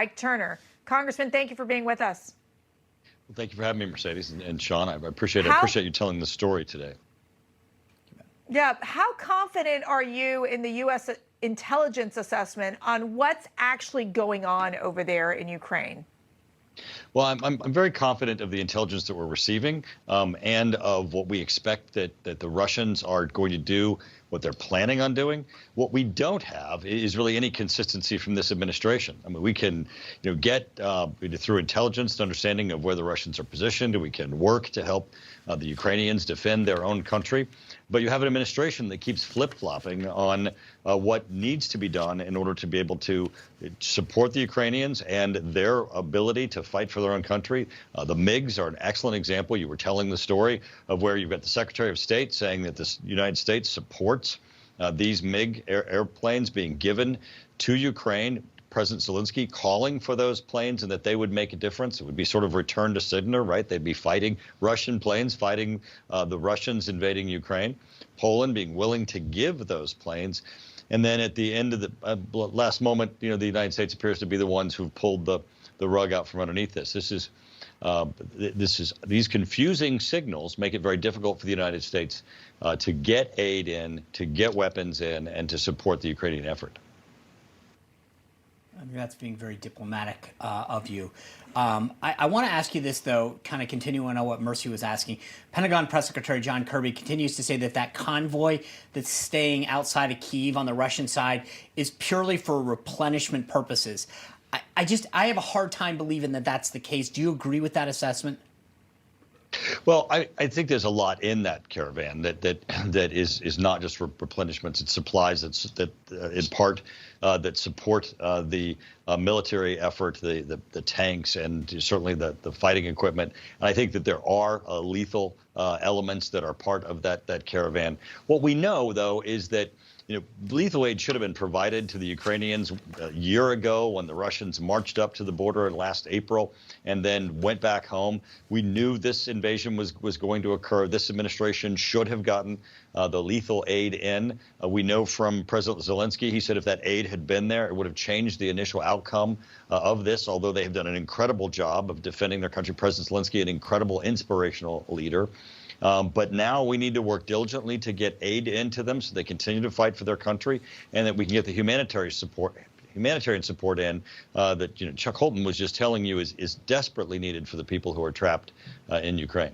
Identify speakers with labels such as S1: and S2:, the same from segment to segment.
S1: Mike Turner. Congressman, thank you for being with us.
S2: Well, thank you for having me, Mercedes, and Sean. I appreciate it. I appreciate you telling the story today.
S1: Yeah. How confident are you in the U.S. intelligence assessment on what's actually going on over there in Ukraine?
S2: Well, I'm very confident of the intelligence that we're receiving and of what we expect that the Russians are going to do, what they're planning on doing. What we don't have is really any consistency from this administration. I mean, we can, get through intelligence to understanding of where the Russians are positioned. We can work to help the Ukrainians defend their own country. But you have an administration that keeps flip-flopping on what needs to be done in order to be able to support the Ukrainians and their ability to fight for their own country. The MiGs are an excellent example. You were telling the story of where you've got the Secretary of State saying that the United States supports these MiG airplanes being given to Ukraine. President Zelensky calling for those planes and that they would make a difference. It would be sort of return to Signer, right? They'd be fighting Russian planes, fighting the Russians invading Ukraine. Poland being willing to give those planes. And then at the end of the last moment, the United States appears to be the ones who've pulled the rug out from underneath this. These confusing signals make it very difficult for the United States to get aid in, to get weapons in, and to support the Ukrainian effort.
S3: I mean, that's being very diplomatic of you. I want to ask you this, though, kind of continuing on what Mercy was asking. Pentagon Press Secretary John Kirby continues to say that convoy that's staying outside of Kyiv on the Russian side is purely for replenishment purposes. I have a hard time believing that that's the case. Do you agree with that assessment?
S2: Well, I think there's a lot in that caravan that is not just for replenishments. It's supplies that in part that support the military effort, the tanks, and certainly the fighting equipment. And I think that there are lethal elements that are part of that caravan. What we know, though, is that lethal aid should have been provided to the Ukrainians a year ago when the Russians marched up to the border last April and then went back home. We knew this invasion was going to occur. This administration should have gotten the lethal aid in. We know from President Zelensky, he said if that aid had been there, it would have changed the initial outcome of this, although they have done an incredible job of defending their country. President Zelensky, an incredible, inspirational leader. But now we need to work diligently to get aid into them so they continue to fight for their country, and that we can get the humanitarian support in that Chuck Holton was just telling you is desperately needed for the people who are trapped in Ukraine.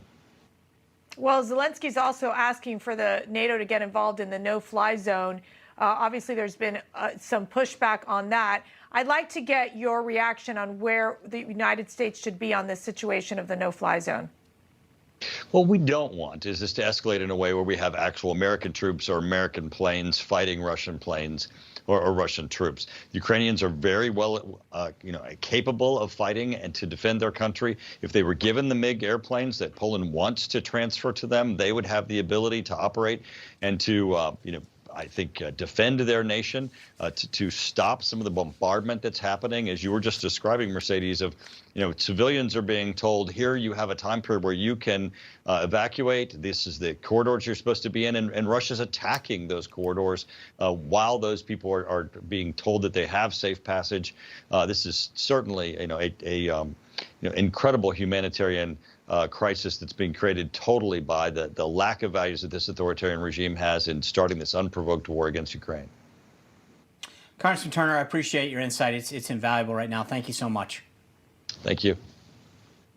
S1: Well, Zelensky's also asking for the NATO to get involved in the no-fly zone. Obviously, there's been some pushback on that. I'd like to get your reaction on where the United States should be on this situation of the no-fly zone.
S2: What we don't want is this to escalate in a way where we have actual American troops or American planes fighting Russian planes or Russian troops. Ukrainians are very well, capable of fighting and to defend their country. If they were given the MiG airplanes that Poland wants to transfer to them, they would have the ability to operate and to, I think, defend their nation, to stop some of the bombardment that's happening. As you were just describing, Mercedes, of, civilians are being told, here you have a time period where you can evacuate. This is the corridors you're supposed to be in. And Russia's attacking those corridors while those people are being told that they have safe passage. This is certainly, incredible humanitarian crisis that's being created totally by the lack of values that this authoritarian regime has in starting this unprovoked war against Ukraine.
S3: Congressman Turner, I appreciate your insight. It's invaluable right now. Thank you so much.
S2: Thank you.